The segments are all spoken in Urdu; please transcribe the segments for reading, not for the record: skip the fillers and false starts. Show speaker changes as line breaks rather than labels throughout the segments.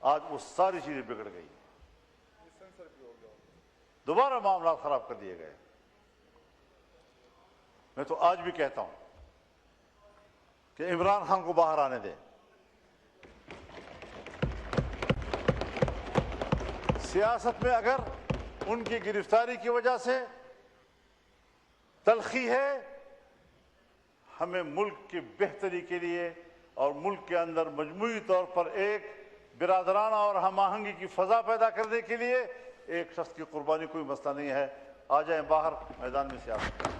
آج وہ ساری چیزیں بگڑ گئی، دوبارہ معاملات خراب کر دیے گئے۔ میں تو آج بھی کہتا ہوں کہ عمران خان کو باہر آنے دیں۔ سیاست میں اگر ان کی گرفتاری کی وجہ سے تلخی ہے، ہمیں ملک کی بہتری کے لیے اور ملک کے اندر مجموعی طور پر ایک برادرانہ اور ہم آہنگی کی فضا پیدا کرنے کے لیے ایک شخص کی قربانی کوئی مسئلہ نہیں ہے۔ آ جائیں باہر میدان میں سیاست کریں۔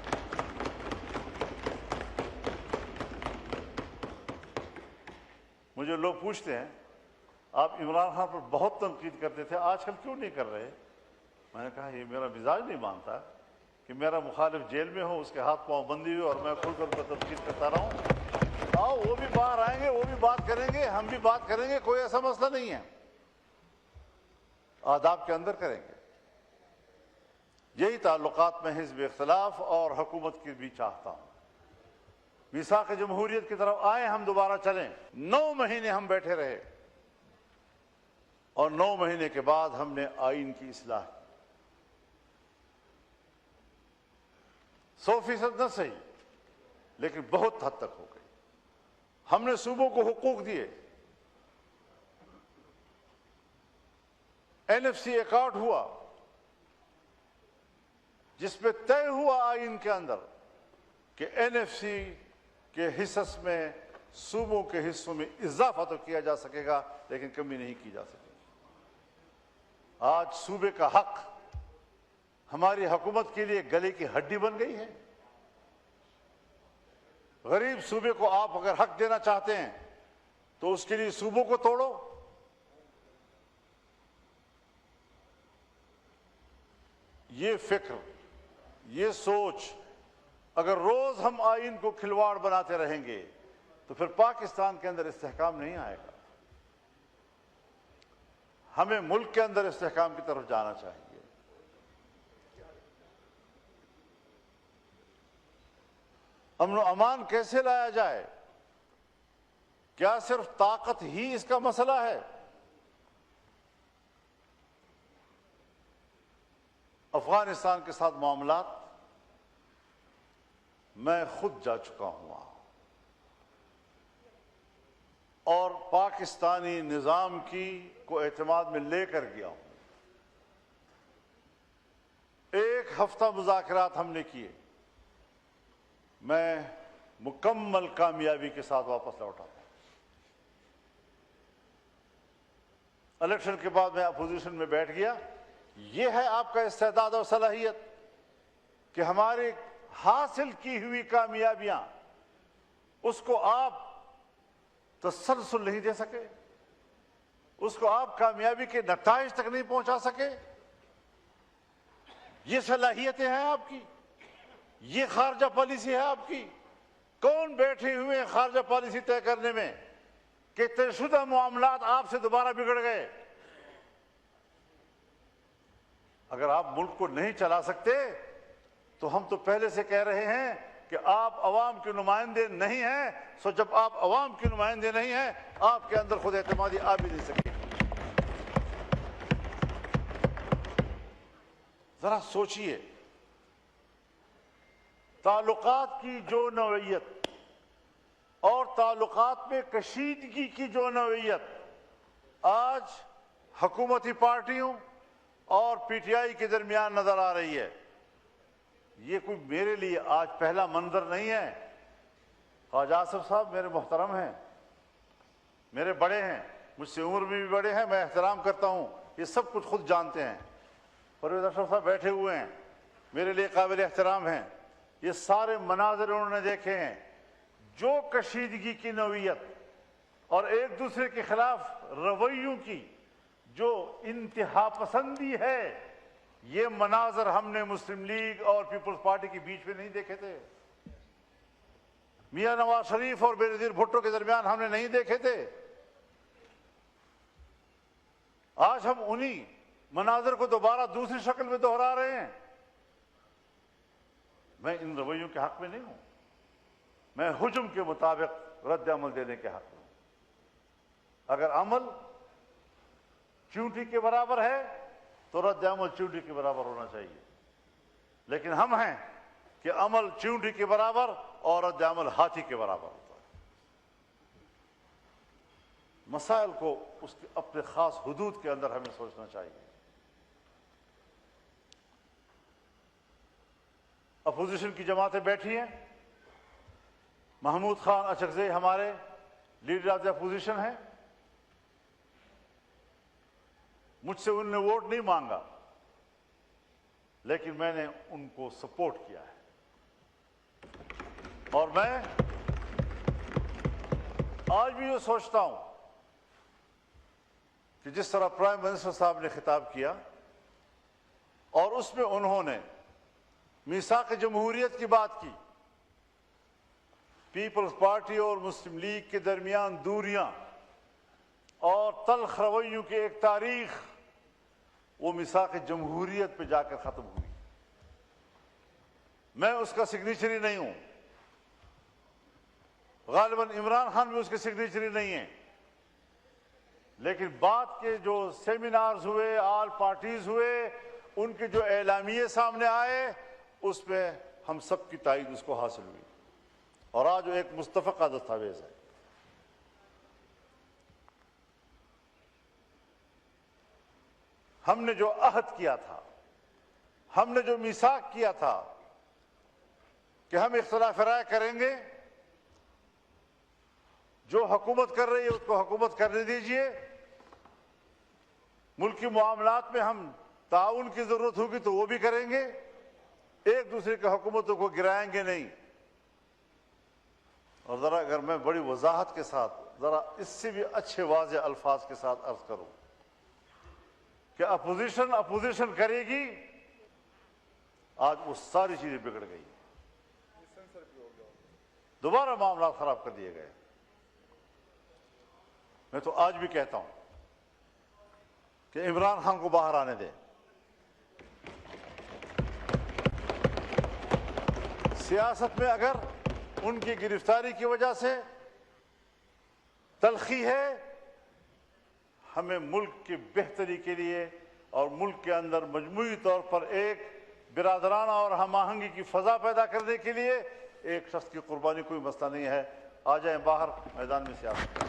مجھے لوگ پوچھتے ہیں آپ عمران خان پر بہت تنقید کرتے تھے، آج کل کیوں نہیں کر رہے؟ میں نے کہا یہ میرا مزاج نہیں مانتا کہ میرا مخالف جیل میں ہو، اس کے ہاتھ پاؤں بندی ہوئے اور میں کھل کر ان پر تنقید کرتا رہا ہوں۔ آؤ وہ بھی باہر آئیں گے، وہ بھی بات کریں گے، ہم بھی بات کریں گے، کوئی ایسا مسئلہ نہیں ہے، آداب کے اندر کریں گے۔ یہی تعلقات میں حزب اختلاف اور حکومت کی بھی چاہتا ہوں۔ میثاق جمہوریت کی طرف آئیں، ہم دوبارہ چلیں۔ 9 مہینے ہم بیٹھے رہے اور 9 مہینے کے بعد ہم نے آئین کی اصلاح کی۔ 100% نہ صحیح لیکن بہت حد تک ہو گئی۔ ہم نے صوبوں کو حقوق دیے، NFC ایکٹ ہوا جس پہ طے ہوا آئین کے اندر کہ NFC کے حصص میں صوبوں کے حصوں میں اضافہ تو کیا جا سکے گا لیکن کمی نہیں کی جا سکے گی۔ آج صوبے کا حق ہماری حکومت کے لیے گلے کی ہڈی بن گئی ہے۔ غریب صوبے کو آپ اگر حق دینا چاہتے ہیں تو اس کے لیے صوبوں کو توڑو۔ یہ فکر، یہ سوچ اگر روز ہم آئین کو کھلواڑ بناتے رہیں گے تو پھر پاکستان کے اندر استحکام نہیں آئے گا۔ ہمیں ملک کے اندر استحکام کی طرف جانا چاہیے۔ امن و امان کیسے لایا جائے؟ کیا صرف طاقت ہی اس کا مسئلہ ہے؟ افغانستان کے ساتھ معاملات میں خود جا چکا ہوں وہاں اور پاکستانی نظام کی کو اعتماد میں لے کر گیا ہوں۔ 1 ہفتہ مذاکرات ہم نے کیے، میں مکمل کامیابی کے ساتھ واپس لوٹا ہوں۔ الیکشن کے بعد میں اپوزیشن میں بیٹھ گیا۔ یہ ہے آپ کا استعداد اور صلاحیت کہ ہماری حاصل کی ہوئی کامیابیاں اس کو آپ تسلسل نہیں دے سکے، اس کو آپ کامیابی کے نتائج تک نہیں پہنچا سکے۔ یہ صلاحیتیں ہیں آپ کی، یہ خارجہ پالیسی ہے آپ کی۔ کون بیٹھے ہوئے ہیں خارجہ پالیسی طے کرنے میں کہ طے شدہ معاملات آپ سے دوبارہ بگڑ گئے؟ اگر آپ ملک کو نہیں چلا سکتے تو ہم تو پہلے سے کہہ رہے ہیں کہ آپ عوام کے نمائندے نہیں ہیں۔ سو جب آپ عوام کے نمائندے نہیں ہیں، آپ کے اندر خود اعتمادی آ بھی نہیں سکے۔ ذرا سوچئے، تعلقات کی جو نوعیت اور تعلقات میں کشیدگی کی جو نوعیت آج حکومتی پارٹیوں اور PTI کے درمیان نظر آ رہی ہے، یہ کوئی میرے لیے آج پہلا منظر نہیں ہے۔ خواجہ آصف صاحب میرے محترم ہیں، میرے بڑے ہیں، مجھ سے عمر میں بھی بڑے ہیں، میں احترام کرتا ہوں، یہ سب کچھ خود جانتے ہیں۔ پرویز اشرف صاحب بیٹھے ہوئے ہیں، میرے لیے قابل احترام ہیں، یہ سارے مناظر انہوں نے دیکھے ہیں۔ جو کشیدگی کی نوعیت اور ایک دوسرے کے خلاف رویوں کی جو انتہا پسندی ہے، یہ مناظر ہم نے مسلم لیگ اور پیپلز پارٹی کے بیچ میں نہیں دیکھے تھے، میاں نواز شریف اور بینظیر بھٹو کے درمیان ہم نے نہیں دیکھے تھے۔ آج ہم انہی مناظر کو دوبارہ دوسری شکل میں دہرا رہے ہیں۔ میں ان رویوں کے حق میں نہیں ہوں، میں حجم کے مطابق رد عمل دینے کے حق میں ہوں۔ اگر عمل چونٹی کے برابر ہے تو رد عمل چونٹی کے برابر ہونا چاہیے، لیکن ہم ہیں کہ عمل چونٹی کے برابر اور رد عمل ہاتھی کے برابر ہوتا ہے۔ مسائل کو اس کے اپنے خاص حدود کے اندر ہمیں سوچنا چاہیے۔ اپوزیشن کی جماعتیں بیٹھی ہیں، محمود خان اچکزئی ہمارے لیڈر آف دی اپوزیشن ہیں، مجھ سے انہوں نے ووٹ نہیں مانگا لیکن میں نے ان کو سپورٹ کیا ہے، اور میں آج بھی یہ سوچتا ہوں کہ جس طرح پرائم منسٹر صاحب نے خطاب کیا اور اس میں انہوں نے میثاق جمہوریت کی بات کی، پیپلز پارٹی اور مسلم لیگ کے درمیان دوریاں اور تلخ رویوں کی ایک تاریخ، وہ میثاق جمہوریت پہ جا کر ختم ہوئی۔ میں اس کا سگنیچری نہیں ہوں، غالباً عمران خان بھی اس کے سگنیچری نہیں ہیں، لیکن بعد کے جو سیمینارز ہوئے، آل پارٹیز ہوئے، ان کے جو اعلامیے سامنے آئے، اس میں ہم سب کی تائید اس کو حاصل ہوئی، اور آج وہ ایک متفقہ دستاویز ہے۔ ہم نے جو عہد کیا تھا، ہم نے جو میثاق کیا تھا کہ ہم اختلاف رائے کریں گے، جو حکومت کر رہی ہے اس کو حکومت کرنے دیجئے، ملکی معاملات میں ہم تعاون کی ضرورت ہوگی تو وہ بھی کریں گے، ایک دوسرے کی حکومتوں کو گرائیں گے نہیں۔ اور ذرا اگر میں بڑی وضاحت کے ساتھ، ذرا اس سے بھی اچھے واضح الفاظ کے ساتھ عرض کروں کہ اپوزیشن کرے گی، آج وہ ساری چیزیں بگڑ گئی، دوبارہ معاملات خراب کر دیے گئے۔ میں تو آج بھی کہتا ہوں کہ عمران خان کو باہر آنے دیں، سیاست میں اگر ان کی گرفتاری کی وجہ سے تلخی ہے، ہمیں ملک کی بہتری کے لیے اور ملک کے اندر مجموعی طور پر ایک برادرانہ اور ہم آہنگی کی فضا پیدا کرنے کے لیے ایک شخص کی قربانی کوئی مسئلہ نہیں ہے۔ آ جائیں باہر میدان میں سیاست۔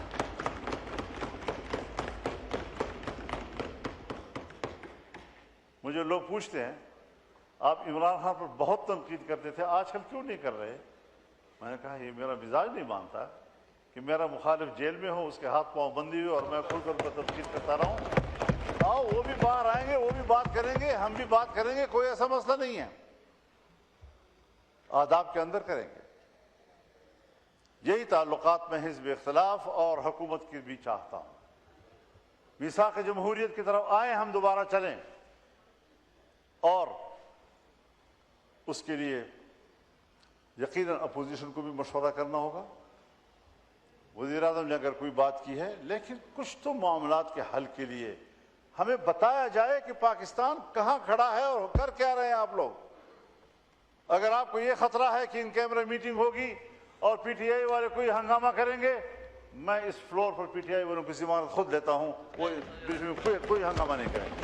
مجھے لوگ پوچھتے ہیں آپ عمران خان پر بہت تنقید کرتے تھے، آج کل کیوں نہیں کر رہے؟ میں نے کہا یہ میرا مزاج نہیں مانتا کہ میرا مخالف جیل میں ہو، اس کے ہاتھ پاؤں بندی ہوئے اور میں کھل کر ان پر تنقید کرتا رہا ہوں۔ آؤ وہ بھی باہر آئیں گے، وہ بھی بات کریں گے، ہم بھی بات کریں گے، کوئی ایسا مسئلہ نہیں ہے، آداب کے اندر کریں گے۔ یہی تعلقات میں حزب اختلاف اور حکومت کی بھی چاہتا ہوں۔ میثاق جمہوریت کی طرف آئیں، ہم دوبارہ چلیں، اور اس کے لیے یقیناً اپوزیشن کو بھی مشورہ کرنا ہوگا۔ وزیر اعظم نے اگر کوئی بات کی ہے، لیکن کچھ تو معاملات کے حل کے لیے ہمیں بتایا جائے کہ پاکستان کہاں کھڑا ہے اور کر کیا رہے ہیں آپ لوگ۔ اگر آپ کو یہ خطرہ ہے کہ ان کیمرہ میٹنگ ہوگی اور پی ٹی آئی والے کوئی ہنگامہ کریں گے، میں اس floor per P T I والوں کی ضمانت خود لیتا ہوں، وہ بیچ میں کوئی ہنگامہ نہیں کریں گے،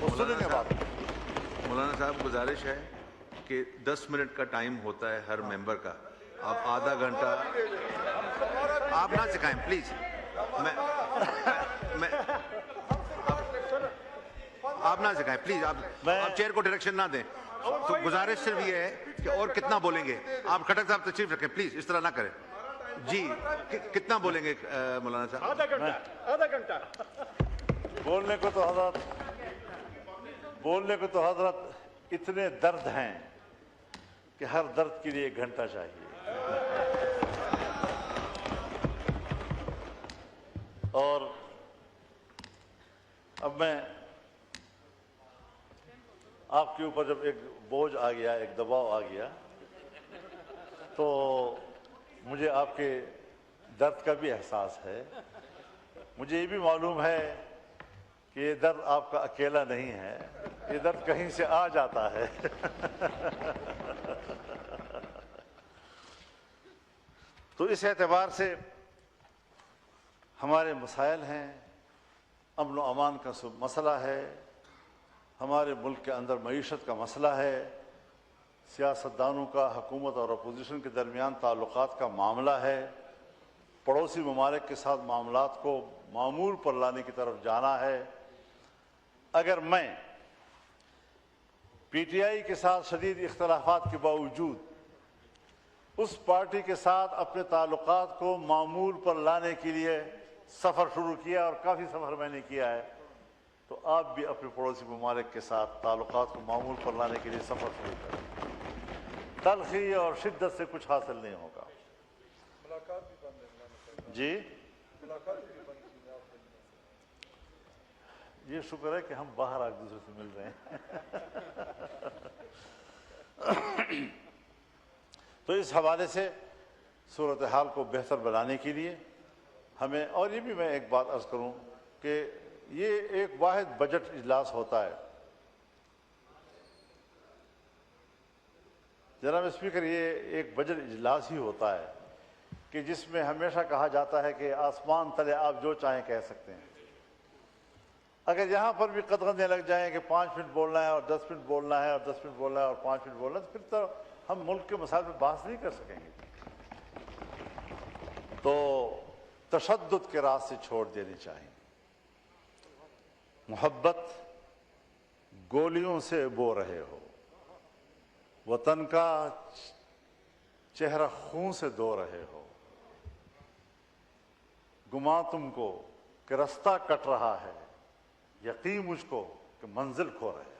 وہ سنیں گے بات۔
مولانا صاحب گزارش ہے کہ 10 منٹ کا ٹائم ہوتا ہے ہر ممبر کا، آپ آدھا گھنٹہ آپ نہ سکھائیں پلیز، آپ نہ سکھائیں پلیز، آپ چیئر کو ڈائریکشن نہ دیں۔ تو گزارش صرف یہ ہے کہ اور کتنا بولیں گے آپ؟ کھٹک صاحب تشریف رکھیں پلیز، اس طرح نہ کریں جی۔ کتنا بولیں گے مولانا صاحب؟
آدھا گھنٹہ۔
بولنے کو تو حضرت اتنے درد ہیں کہ ہر درد کے لیے 1 گھنٹہ چاہیے، اور اب میں آپ کے اوپر جب ایک بوجھ آ گیا، ایک دباؤ آ گیا، تو مجھے آپ کے درد کا بھی احساس ہے۔ مجھے یہ بھی معلوم ہے کہ یہ درد آپ کا اکیلا نہیں ہے، یہ درد کہیں سے آ جاتا ہے۔ تو اس اعتبار سے ہمارے مسائل ہیں، امن و امان کا مسئلہ ہے، ہمارے ملک کے اندر معیشت کا مسئلہ ہے، سیاستدانوں کا حکومت اور اپوزیشن کے درمیان تعلقات کا معاملہ ہے، پڑوسی ممالک کے ساتھ معاملات کو معمول پر لانے کی طرف جانا ہے۔ اگر میں پی ٹی آئی کے ساتھ شدید اختلافات کے باوجود اس پارٹی کے ساتھ اپنے تعلقات کو معمول پر لانے کے لیے سفر شروع کیا، اور کافی سفر میں نے کیا ہے، تو آپ بھی اپنے پڑوسی ممالک کے ساتھ تعلقات کو معمول پر لانے کے لیے سفر شروع کریں۔ تلخی اور شدت سے کچھ حاصل نہیں ہوگا۔ جی یہ شکر ہے کہ ہم باہر ایک دوسرے سے مل رہے ہیں۔ تو اس حوالے سے صورتحال کو بہتر بنانے کے لیے ہمیں، اور یہ بھی میں ایک بات عرض کروں کہ یہ ایک واحد بجٹ اجلاس ہوتا ہے۔ جناب اسپیکر، یہ ایک بجٹ اجلاس ہی ہوتا ہے کہ جس میں ہمیشہ کہا جاتا ہے کہ آسمان تلے آپ جو چاہیں کہہ سکتے ہیں۔ اگر یہاں پر بھی قدغنیں لگ جائیں کہ 5 منٹ بولنا ہے اور 10 منٹ بولنا ہے اور 10 منٹ بولنا ہے اور 5 منٹ بولنا ہے، تو پھر تو ہم ملک کے مسائل پر بحث نہیں کر سکیں گے۔ تو تشدد کے راستے چھوڑ دینی چاہیے۔ محبت گولیوں سے بو رہے ہو، وطن کا چہرہ خون سے دھو رہے ہو، گماں تم کو کہ رستہ کٹ رہا ہے، یقین مجھ کو کہ منزل کھو رہے